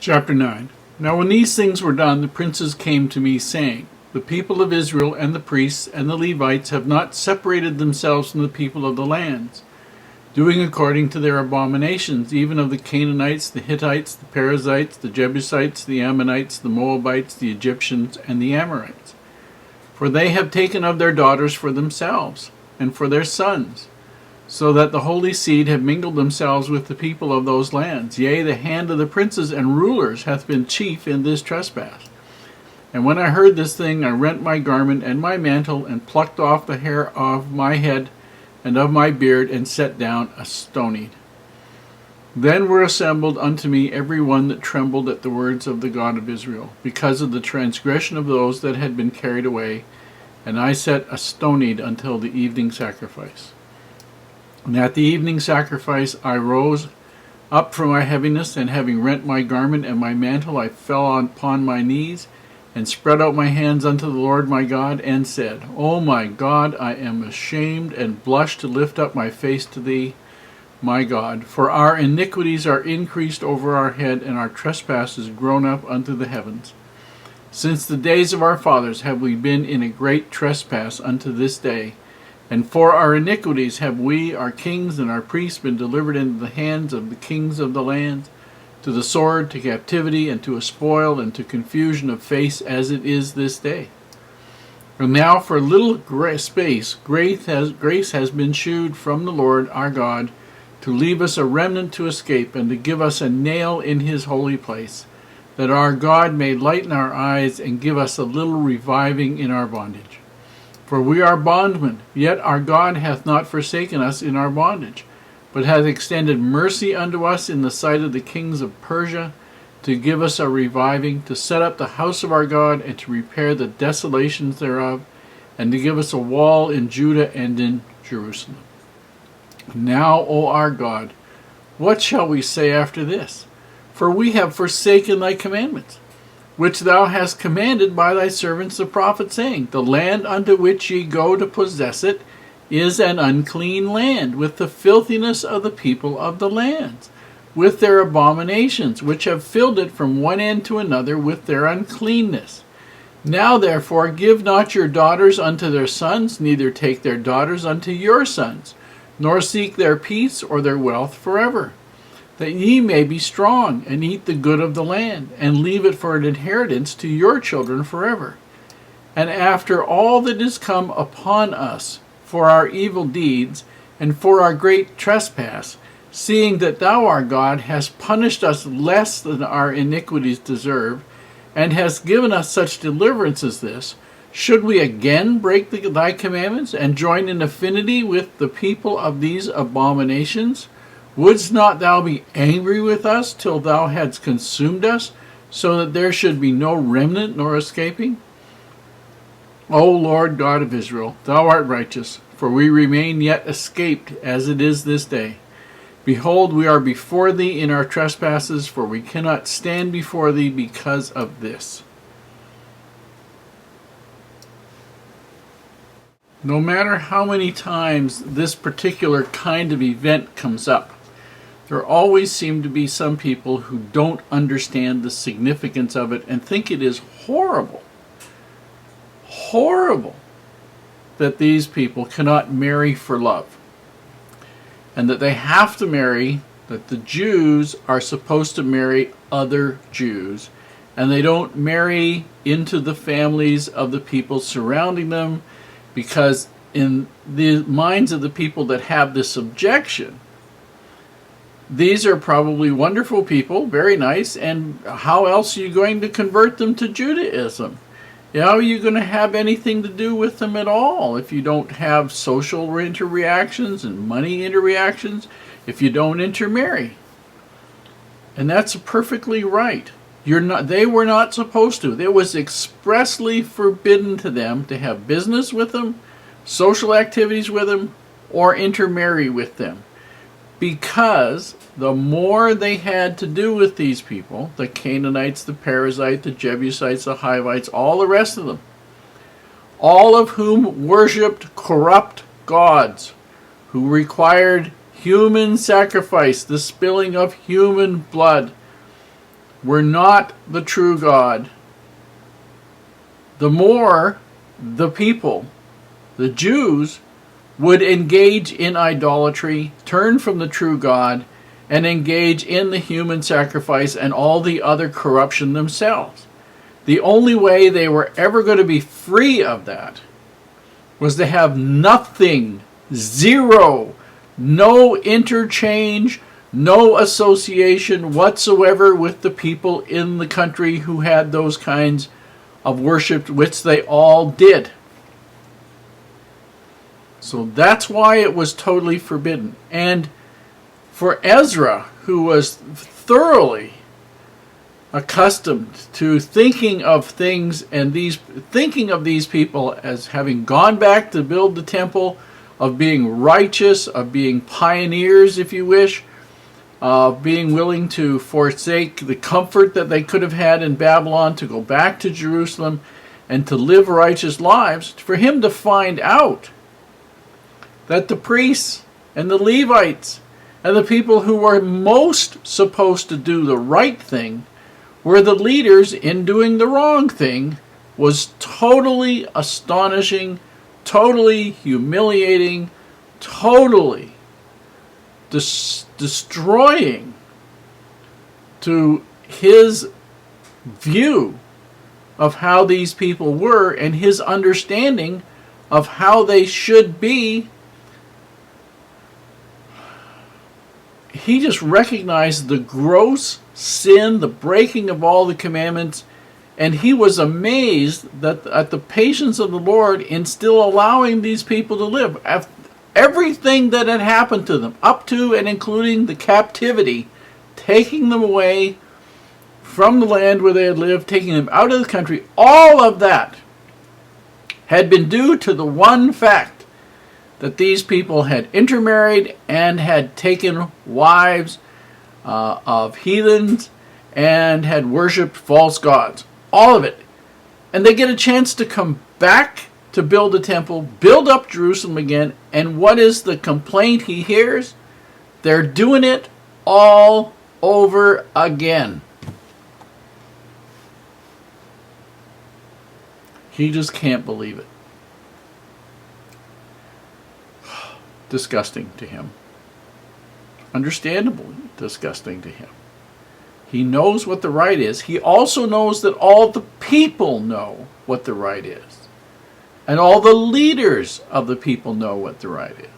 Chapter 9. Now when these things were done, the princes came to me, saying, The people of Israel and the priests and the Levites have not separated themselves from the people of the lands, doing according to their abominations, even of the Canaanites, the Hittites, the Perizzites, the Jebusites, the Ammonites, the Moabites, the Egyptians, and the Amorites. For they have taken of their daughters for themselves, and for their sons, so that the holy seed have mingled themselves with the people of those lands. Yea, the hand of the princes and rulers hath been chief in this trespass. And when I heard this thing, I rent my garment and my mantle, and plucked off the hair of my head and of my beard, and sat down astonied. Then were assembled unto me every one that trembled at the words of the God of Israel, because of the transgression of those that had been carried away. And I sat astonied until the evening sacrifice. And at the evening sacrifice I rose up from my heaviness, and having rent my garment and my mantle, I fell upon my knees, and spread out my hands unto the Lord my God, and said, O my God, I am ashamed and blush to lift up my face to thee, my God, for our iniquities are increased over our head, and our trespasses grown up unto the heavens. Since the days of our fathers have we been in a great trespass unto this day, and for our iniquities have we, our kings and our priests, been delivered into the hands of the kings of the land, to the sword, to captivity, and to a spoil, and to confusion of face, as it is this day. And now for a little space grace has been shewed from the Lord our God, to leave us a remnant to escape, and to give us a nail in his holy place, that our God may lighten our eyes, and give us a little reviving in our bondage. For we are bondmen, yet our God hath not forsaken us in our bondage, but hath extended mercy unto us in the sight of the kings of Persia, to give us a reviving, to set up the house of our God, and to repair the desolations thereof, and to give us a wall in Judah and in Jerusalem. Now, O our God, what shall we say after this? For we have forsaken thy commandments, which thou hast commanded by thy servants the prophets, saying, The land unto which ye go to possess it is an unclean land, with the filthiness of the people of the lands, with their abominations, which have filled it from one end to another with their uncleanness. Now therefore give not your daughters unto their sons, neither take their daughters unto your sons, nor seek their peace or their wealth forever, that ye may be strong, and eat the good of the land, and leave it for an inheritance to your children forever. And after all that is come upon us for our evil deeds, and for our great trespass, seeing that thou, our God, hast punished us less than our iniquities deserve, and hast given us such deliverance as this, should we again break thy commandments, and join in affinity with the people of these abominations? Wouldst not thou be angry with us till thou hadst consumed us, so that there should be no remnant nor escaping? O Lord God of Israel, thou art righteous, for we remain yet escaped as it is this day. Behold, we are before thee in our trespasses, for we cannot stand before thee because of this. No matter how many times this particular kind of event comes up, there always seem to be some people who don't understand the significance of it and think it is horrible that these people cannot marry for love, and that they have to marry, that the Jews are supposed to marry other Jews, and they don't marry into the families of the people surrounding them, because in the minds of the people that have this objection, these are probably wonderful people, very nice, and how else are you going to convert them to Judaism? How are you going to have anything to do with them at all if you don't have social interreactions and money interreactions, if you don't intermarry? And that's perfectly right. They were not supposed to. It was expressly forbidden to them to have business with them, social activities with them, or intermarry with them. Because the more they had to do with these people, the Canaanites, the Perizzites, the Jebusites, the Hivites, all the rest of them, all of whom worshipped corrupt gods, who required human sacrifice, the spilling of human blood, were not the true God, the more the people, the Jews, would engage in idolatry, turn from the true God, and engage in the human sacrifice and all the other corruption themselves. The only way they were ever going to be free of that was to have nothing, zero, no interchange, no association whatsoever with the people in the country who had those kinds of worship, which they all did. So that's why it was totally forbidden. And for Ezra, who was thoroughly accustomed to thinking of things and thinking of these people as having gone back to build the temple, of being righteous, of being pioneers, if you wish, of being willing to forsake the comfort that they could have had in Babylon to go back to Jerusalem and to live righteous lives, for him to find out that the priests and the Levites and the people who were most supposed to do the right thing were the leaders in doing the wrong thing was totally astonishing, totally humiliating, totally destroying to his view of how these people were and his understanding of how they should be. He just recognized the gross sin, the breaking of all the commandments, and he was amazed that at the patience of the Lord in still allowing these people to live. Everything that had happened to them, up to and including the captivity, taking them away from the land where they had lived, taking them out of the country, all of that had been due to the one fact that these people had intermarried and had taken wives of heathens and had worshipped false gods. All of it. And they get a chance to come back to build a temple, build up Jerusalem again, and what is the complaint he hears? They're doing it all over again. He just can't believe it. Disgusting to him. Understandably disgusting to him. He knows what the right is. He also knows that all the people know what the right is. And all the leaders of the people know what the right is.